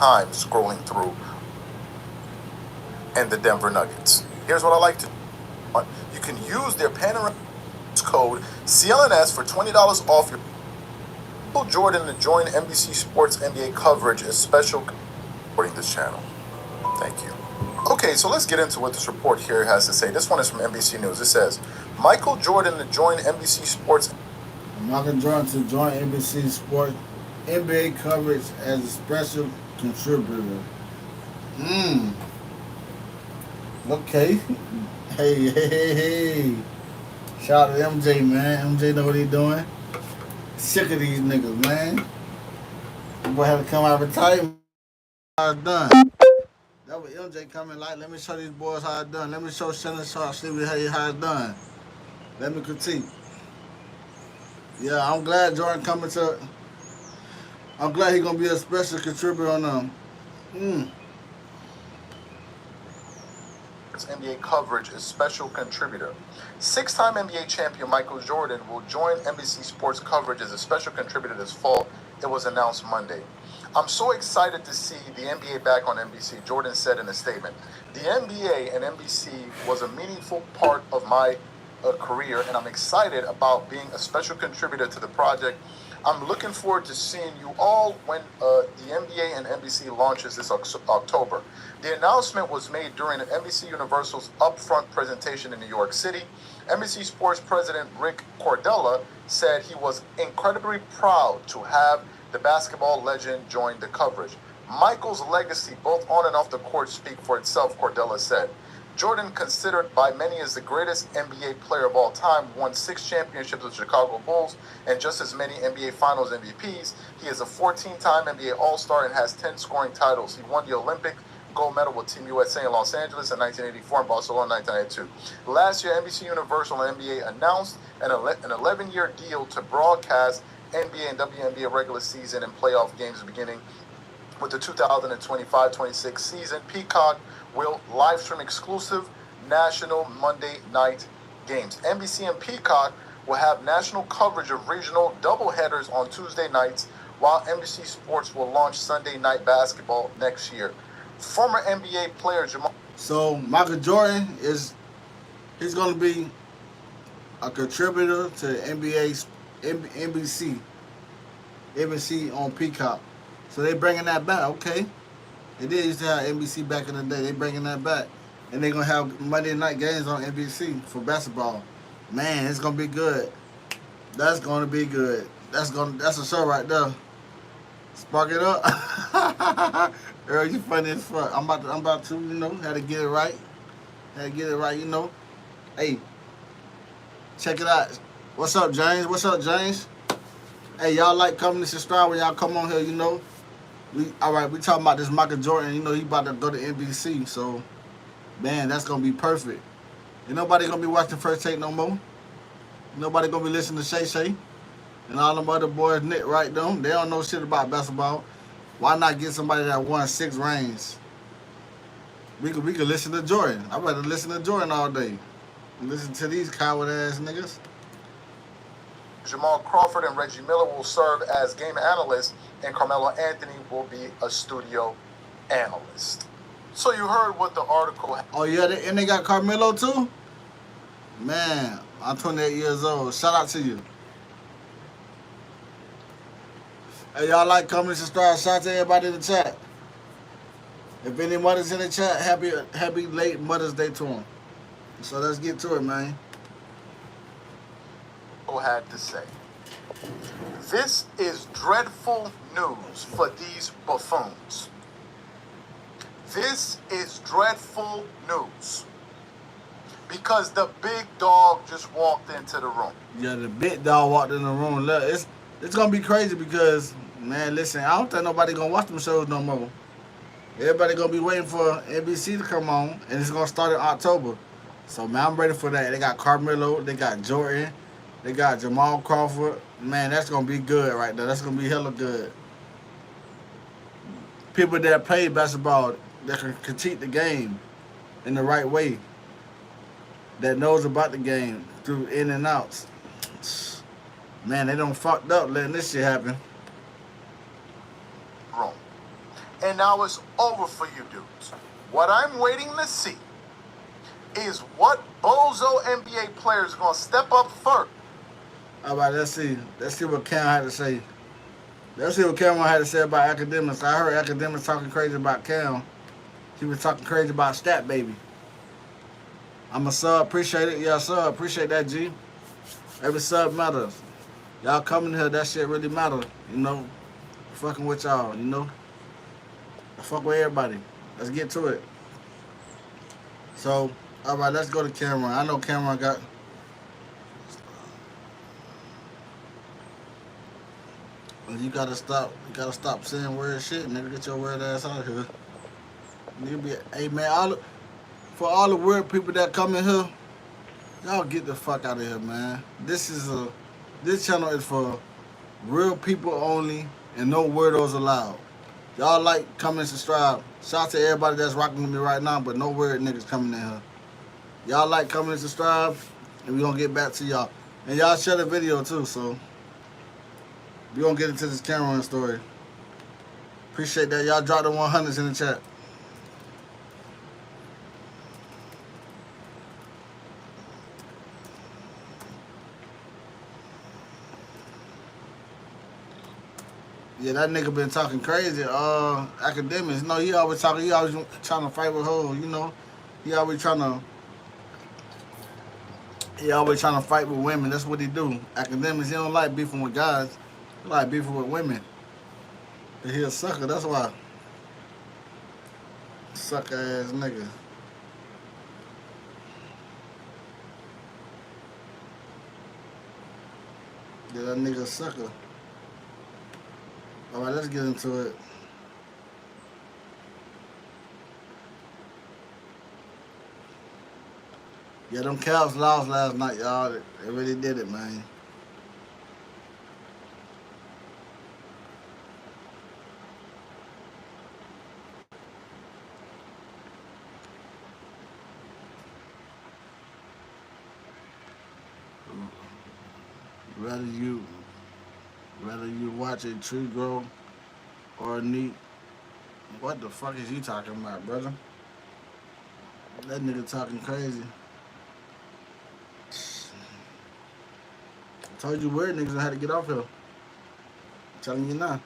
time scrolling through and the Denver Nuggets. Here's what I like to do. You can use their panoramic code CLNS for $20 off your Michael Jordan to join NBC Sports NBA coverage as special supporting this channel. Thank you. Okay, so let's get into what this report here has to say. This one is from NBC News. It says, Michael Jordan to join NBC Sports. Michael Jordan to join NBC Sports NBA coverage as a special contributor. Okay. Hey. Shout out to MJ, man. MJ know what he doing. Sick of these niggas, man. Boy had to come out of retirement. How it's done. That was MJ coming like, let me show these boys how it's done. Let me show Shannon Sharp, see how it's done. Let me critique. Yeah, I'm glad Jordan coming to. I'm glad he's gonna be a special contributor on them. NBA coverage as special contributor. Six-time NBA champion Michael Jordan will join NBC Sports coverage as a special contributor this fall. It was announced Monday. I'm so excited to see the NBA back on NBC, Jordan said in a statement. The NBA and NBC was a meaningful part of my career, and I'm excited about being a special contributor to the project. I'm looking forward to seeing you all when the NBA and NBC launches this October. The announcement was made during NBC Universal's upfront presentation in New York City. NBC Sports President Rick Cordella said he was incredibly proud to have the basketball legend join the coverage. Michael's legacy, both on and off the court, speak for itself, Cordella said. Jordan, considered by many as the greatest NBA player of all time, won 6 championships with the Chicago Bulls and just as many NBA Finals MVPs. He is a 14-time NBA All-Star and has 10 scoring titles. He won the Olympic gold medal with Team USA in Los Angeles in 1984 and Barcelona in 1992. Last year, NBC Universal and NBA announced an 11-year deal to broadcast NBA and WNBA regular season and playoff games beginning with the 2025-26 season. Peacock will live stream exclusive national Monday night games. NBC and Peacock will have national coverage of regional doubleheaders on Tuesday nights, while NBC Sports will launch Sunday night basketball next year. Former NBA player Jamal. So Michael Jordan he's going to be a contributor to NBC on Peacock. So they bringing that back, okay? They did used to have NBC back in the day. They bringing that back, and they gonna have Monday night games on NBC for basketball. Man, it's gonna be good. That's gonna be good. That's a show right there. Spark it up. Earl, you funny as fuck. I'm about to, how to get it right. Hey, check it out. What's up, James? Hey, y'all like coming to subscribe when y'all come on here, We talking about this Michael Jordan, he about to go to NBC, so man, that's gonna be perfect. Ain't nobody gonna be watching First Take no more. Nobody gonna be listening to Shay Shay and all them other boys Nick right them. They don't know shit about basketball. Why not get somebody that won 6 rings? We could listen to Jordan. I'd rather listen to Jordan all day. Listen to these coward ass niggas. Jamal Crawford and Reggie Miller will serve as game analysts, and Carmelo Anthony will be a studio analyst. So you heard what the article. Oh yeah, and they got Carmelo too. Man, I'm 28 years old. Shout out to you. Hey, y'all like, comment, subscribe. Shout out to everybody in the chat. If any mothers in the chat, happy late Mother's Day to them. So let's get to it, man. Had to say, this is dreadful news for these buffoons. This is dreadful news because the big dog just walked into the room. Yeah, the big dog walked in the room. Look, it's gonna be crazy because, man, listen, I don't think nobody gonna watch them shows no more. Everybody gonna be waiting for NBC to come on, and it's gonna start in October. So man, I'm ready for that. They got Carmelo, they got Jordan. They got Jamal Crawford. Man, that's going to be good right there. That's going to be hella good. People that play basketball, that can critique the game in the right way, that knows about the game through in and outs. Man, they done fucked up letting this shit happen. Room. and now it's over for you dudes. What I'm waiting to see is what bozo NBA players are going to step up first. All right, let's see. Let's see what Cam had to say. Let's see what Cameron had to say about academics. I heard academics talking crazy about Cam. He was talking crazy about Stat Baby. I'm a sub, appreciate it. Yeah, sub, appreciate that, G. Every sub matters. Y'all coming here, that shit really matter. You know, fucking with y'all, you know. I fuck with everybody. Let's get to it. So, all right, let's go to Cameron. I know Cameron got. You gotta stop. You gotta stop saying weird shit, nigga. Get your weird ass out of here. Nigga be, hey man, for all the weird people that come in here, y'all get the fuck out of here, man. This channel is for real people only, and no weirdos allowed. Y'all like, comment, subscribe. Shout out to everybody that's rocking with me right now, but no weird niggas coming in here. Y'all like, comment, subscribe, and we gonna get back to y'all. And y'all share the video too, so we gonna get into this Cameron story. Appreciate that. Y'all drop the 100s in the chat. Yeah, that nigga been talking crazy. Academics. No, he always talking. He always trying to fight with hoes. You know, he always trying to fight with women. That's what he do. Academics. He don't like beefing with guys. He like beefing with women. He a sucker. That's why. Sucker ass nigga. Yeah, that nigga a sucker. All right, let's get into it. Yeah, them Cavs lost last night, y'all. They really did it, man. Rather you watch a tree grow or a neat. What the fuck is you talking about, brother? That nigga talking crazy. I told you weird niggas had to get off here. I'm telling you now.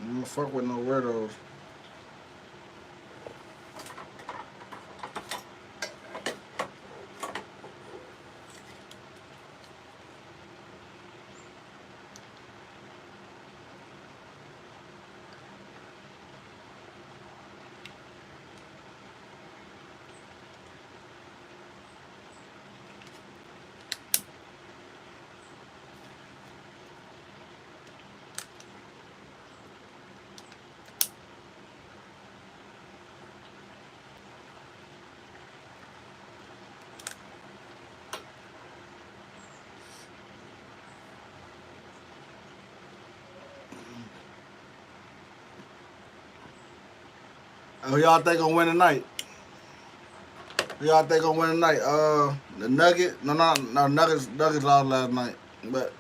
You don't fuck with no weirdos. Who y'all think gonna win tonight? Who y'all think gonna win tonight? The Nuggets? No, Nuggets lost last night. But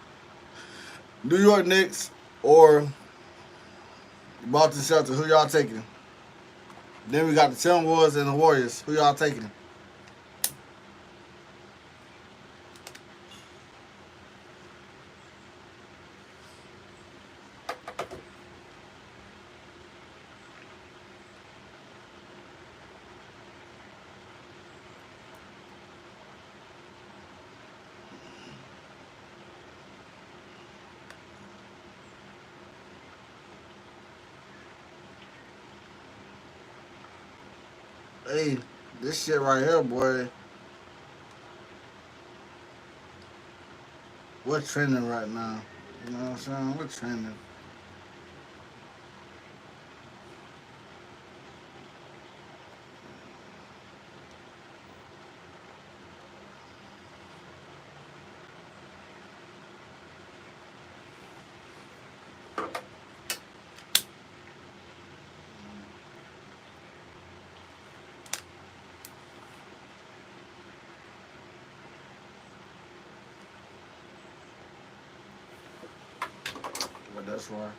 New York Knicks or Boston Celtics, who y'all taking? Then we got the Timberwolves and the Warriors. Who y'all taking? Hey, this shit right here, boy. What's trending right now? You know what I'm saying? What's trending? But that's why.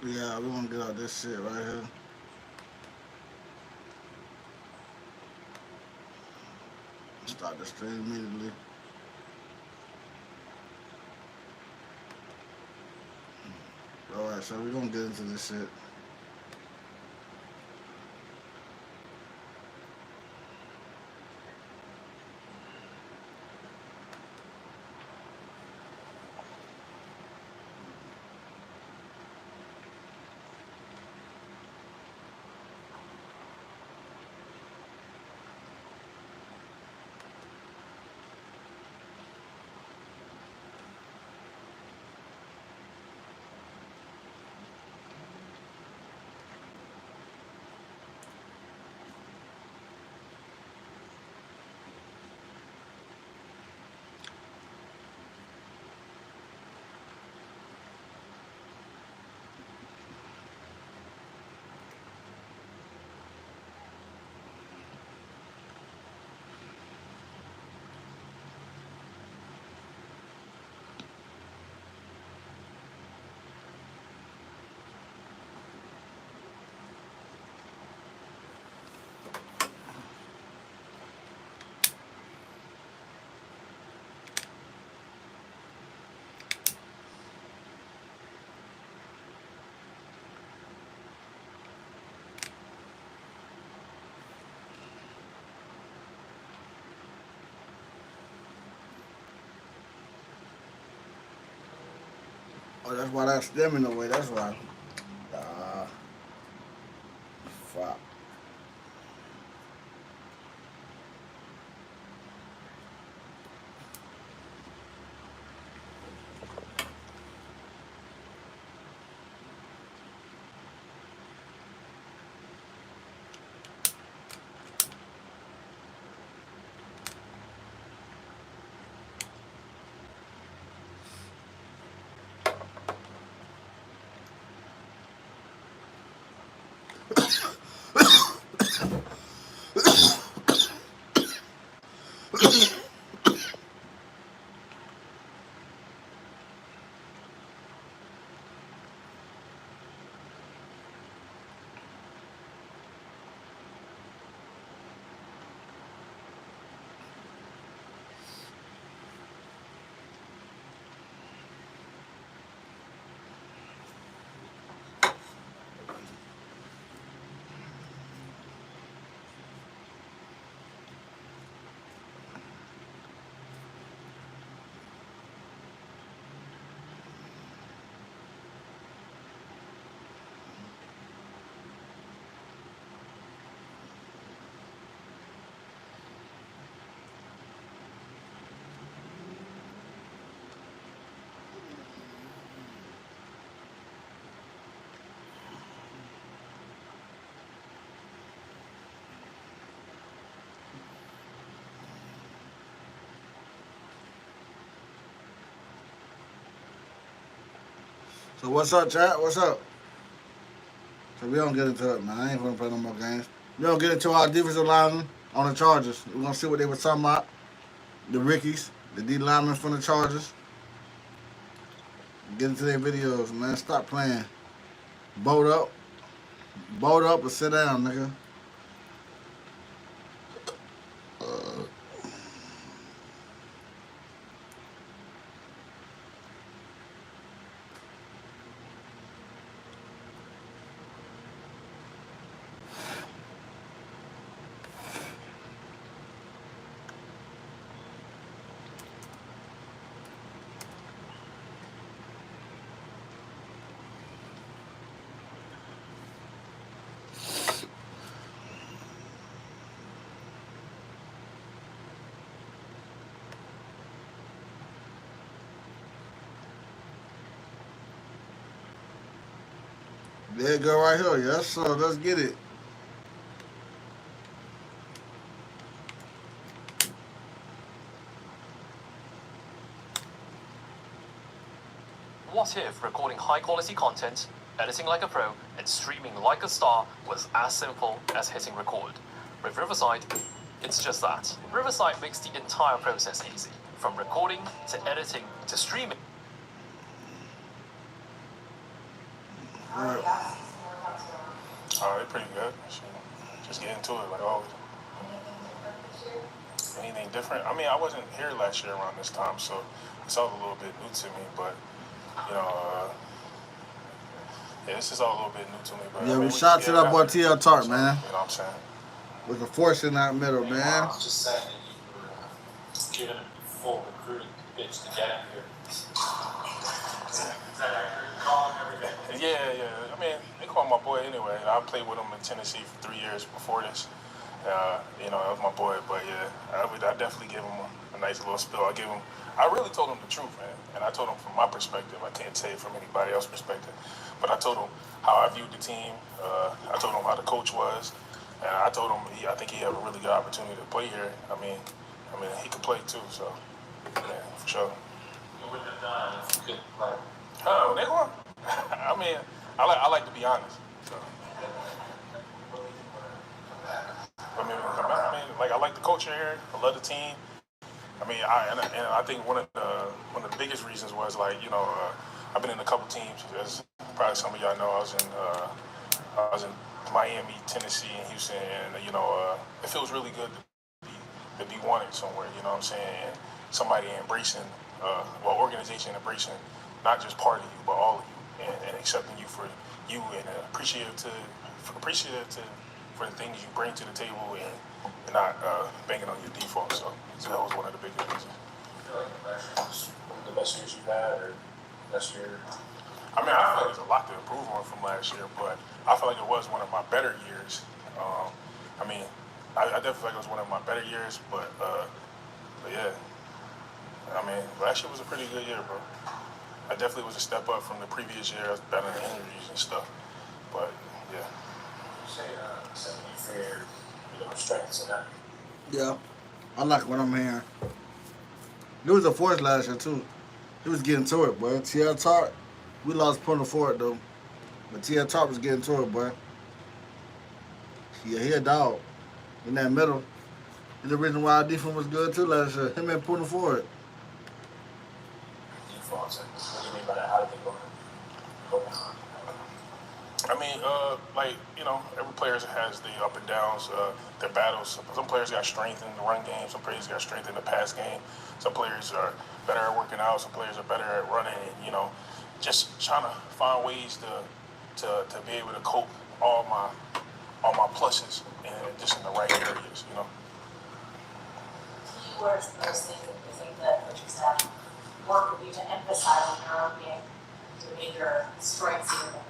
Yeah, we want to get out this shit right here. Start the stream immediately. Alright, so we're gonna get into this shit. Oh, that's why that's stemming away. That's why. Ah, fuck. So what's up, chat? What's up? So we don't get into it, man. I ain't gonna play no more games. We don't get into our defensive linemen on the Chargers. We're gonna see what they were talking about. The Rickies, the D linemen from the Chargers. Get into their videos, man. Stop playing. Boat up. Boat up or sit down, nigga. There you go right here. Yes, sir. Let's get it. What if recording high-quality content, editing like a pro, and streaming like a star was as simple as hitting record? With Riverside, it's just that. Riverside makes the entire process easy, from recording to editing to streaming. They're pretty good. Just get into it like always. Anything different? I mean, I wasn't here last year around this time, so it's all a little bit new to me. But you know, yeah, this is all a little bit new to me. But Yeah, I mean, we shot to that boy T.L. Tart, so, man. You know what I'm saying? With the force in that middle, man. I was just saying that you were given a full recruiting pitch to get him here. Is that accurate? Call him every day. Yeah. I mean, they call him my boy anyway. I played with him in Tennessee for 3 years before this. You know, that was my boy. But yeah, I definitely gave him a nice little spill. I really told him the truth, man. And I told him from my perspective. I can't say it from anybody else's perspective. But I told him how I viewed the team. I told him how the coach was. And I told him I think he had a really good opportunity to play here. I mean, he could play too. So, yeah, for sure. You wouldn't have done it if you couldn't play. They won. I mean, I like to be honest. So. Like I like the culture here. I love the team. I mean, I think one of the biggest reasons was like I've been in a couple teams. As probably some of y'all know, I was in Miami, Tennessee, and Houston, and it feels really good to be wanted somewhere. You know what I'm saying? And somebody embracing, organization embracing not just part of you, but all of you, and accepting you for you and appreciative to for the things you bring to the table and not banking on your default. So that was one of the biggest reasons. I feel like last year was one of the best years you've had, or best year? I mean, I feel like there's a lot to improve on from last year, but I feel like it was one of my better years. I mean, I definitely feel like it was one of my better years, but yeah. I mean, last year was a pretty good year, bro. I definitely was a step up from the previous year. I was better in injuries and stuff, but yeah. You say something you fear, strengths and that. Yeah. I like what I'm hearing. There was a force last year, too. He was getting to it, boy. T.L. Tart, we lost point of forward, though. But T.L. Tart was getting to it, boy. Yeah, he a dog. In that middle. He's the reason why our defense was good, too, last year. Him and point of forward. Defaults, and what do you mean by that? How do they go behind? I mean, every player has the up and downs, their battles. Some players got strength in the run game. Some players got strength in the pass game. Some players are better at working out. Some players are better at running. And, just trying to find ways to be able to cope all my pluses and just in the right areas. What are those things that you think that coaching staff work with you to emphasize in your own game to make your strengths even better?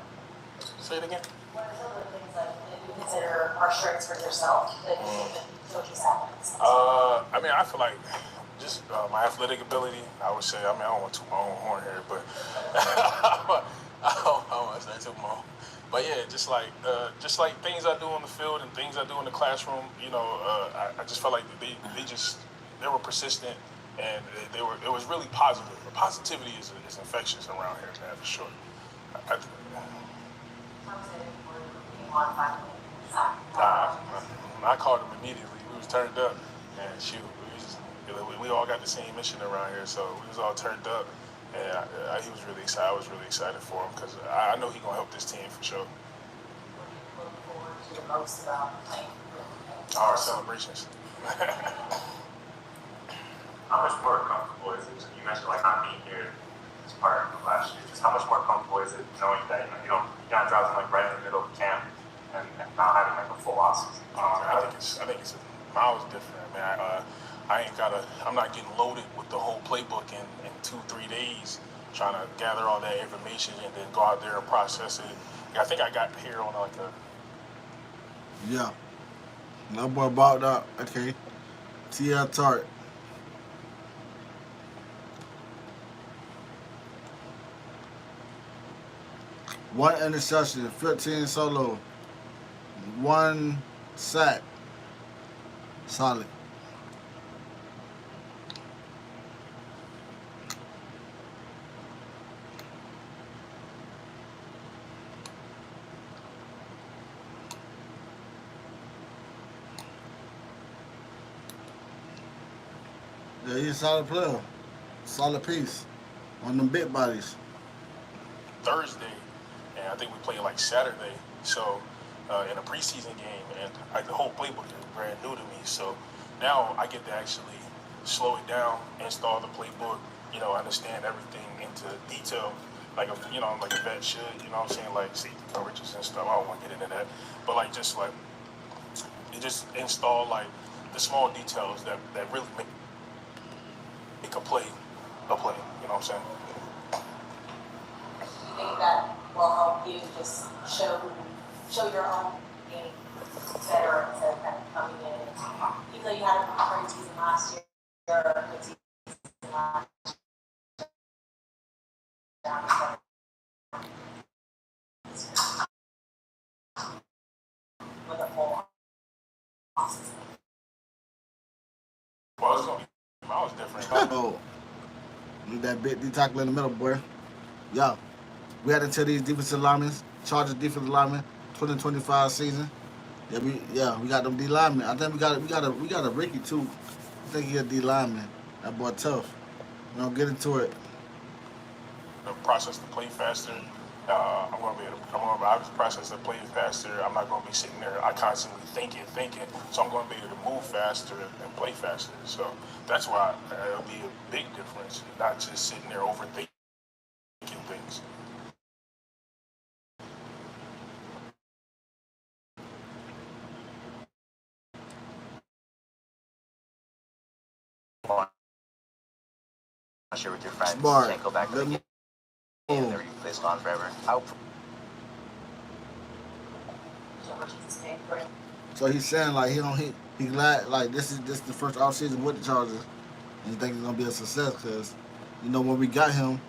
Say it again. What are some of the things that you consider are strengths for yourself that you think that coaching staff emphasizes? I mean, I feel like just my athletic ability. I would say. I mean, I don't want to toot my own horn here, but I don't want to say toot my own. But yeah, just like things I do on the field and things I do in the classroom. I just felt like they were persistent and it was really positive. The positivity is infectious around here, man, for sure. I called him immediately. We was turned up, and shoot, we all got the same mission around here, so we was all turned up, and he was really excited. I was really excited for him because I know he gonna help this team for sure. What do you look forward to the most about playing? Our celebrations. How much more comfortable is it? You mentioned like not being here as part of last year. Just how much more comfortable is it knowing that you're not driving like right in the middle of camp and not having like a full off season? I think it's miles different, man. I'm not getting loaded with the whole playbook in 2-3 days, trying to gather all that information and then go out there and process it. I think I got here on like a. Yeah. No boy bought that. Okay. T.L. Tart. 1 interception, 15 solo, 1 sack. Solid. Yeah, he's a solid player. Solid piece. One of them big bodies. Thursday, and I think we play like Saturday. So in a preseason game, and the whole playbook is brand new to me. So now I get to actually slow it down, install the playbook, understand everything into detail, like like a vet should. You know what I'm saying? Like safety coverages and stuff. I don't want to get into that, but like just like it just install like the small details that really make a play a play. You know what I'm saying? You think that will help you just show your own game better instead of kind of coming in and even though you had a great season last year or a good season last year, with a full offseason. Well, it's gonna be miles different. Oh, that big D tackle in the middle, boy. Yo, we had into these defensive linemen, Chargers defensive linemen, 2025 season. We got them D linemen. I think we got a Ricky too. I think he a D lineman. That boy tough. Get into it. The process to play faster. I'm gonna be able to process the play faster. I'm not gonna be sitting there. I constantly thinking. So I'm gonna be able to move faster and play faster. So that's why it'll be a big difference. Not just sitting there overthinking things. Share with your friends. Smart. Can't go back to the game and the replay's gone forever. So he's saying like he glad like this is the first off season with the Chargers, and he think it's gonna be a success because when we got him,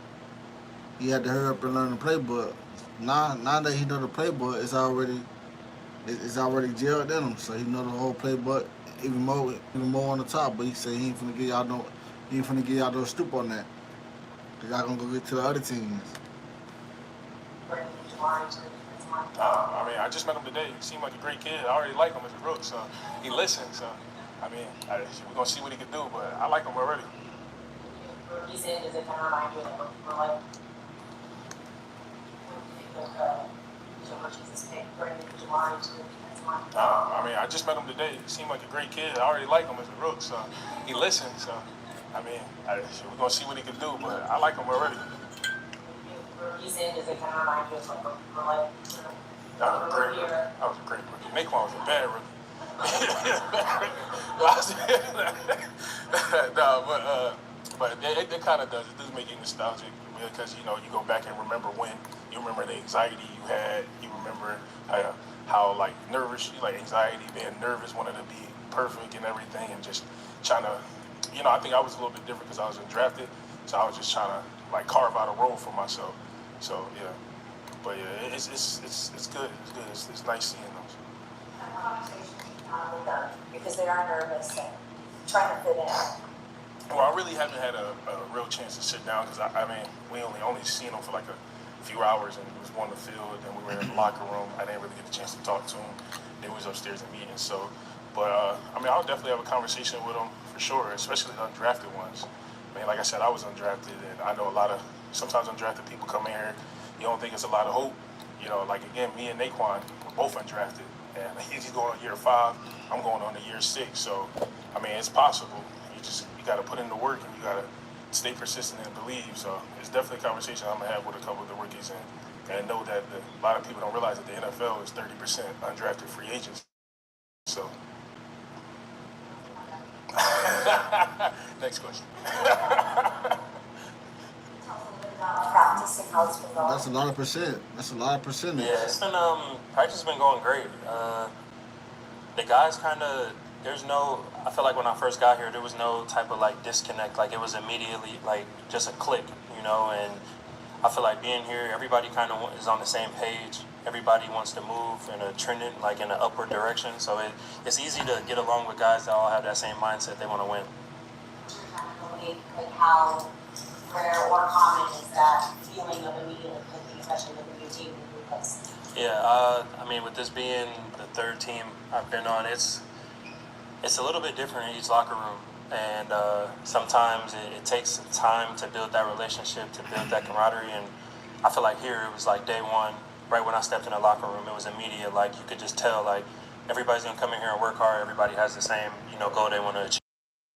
he had to hurry up and learn the playbook. Now that he know the playbook, it's already gelled in him, so he know the whole playbook even more on the top. But he said he ain't finna give y'all no stoop on that. Cause y'all gonna go get to the other teams. I just met him today. He seemed like a great kid. I already like him as a rook, so he listens. So we're gonna see what he can do, but I like him already. He said, does it kind of remind you of what you were like? I just met him today. He seemed like a great kid. I already like him as a rook, so he listens. So we're gonna see what he can do, but I like him already. He said, does it kind of remind you of what you were like? That was a great rookie. Naquan was a bad rookie. But it kind of does. It does make you nostalgic because you go back and remember when you remember the anxiety you had. You remember how like nervous, like anxiety, being nervous, wanting to be perfect and everything, and just trying to. I think I was a little bit different because I was undrafted, so I was just trying to like carve out a role for myself. So yeah, but yeah, it's good. It's good. It's nice seeing those. With them because they are nervous and trying to fit in. Well, I really haven't had a real chance to sit down because we only seen them for like a few hours and we was on the field and we were in the locker room. I didn't really get the chance to talk to them. They was upstairs in meetings. So, but I'll definitely have a conversation with them for sure, especially the undrafted ones. Like I said, I was undrafted and I know sometimes undrafted people come in here, you don't think it's a lot of hope. Like again, me and Naquan were both undrafted and he's going on year 5, I'm going on to year 6. So, it's possible. You got to put in the work and you got to stay persistent and believe. So it's definitely a conversation I'm going to have with a couple of the rookies and know that a lot of people don't realize that the NFL is 30% undrafted free agents. So next question. Practicing how it's been going. That's a lot of percent. That's a lot of percentage. Yeah, it's been practice has been going great. The guys I feel like when I first got here, there was no type of like disconnect. Like it was immediately like just a click, and I feel like being here, everybody kind of is on the same page. Everybody wants to move in a trending, like in an upward direction. So it's easy to get along with guys that all have that same mindset. They want to win. Like how rare or common is that feeling of immediate clicking, especially with a new team in a new place? Yeah, I mean, with this being the third team I've been on, it's a little bit different in each locker room. And sometimes it takes time to build that relationship, to build that camaraderie. And I feel like here it was like day one, right when I stepped in the locker room, it was immediate. Like you could just tell, like everybody's gonna come in here and work hard. Everybody has the same, goal they want to achieve.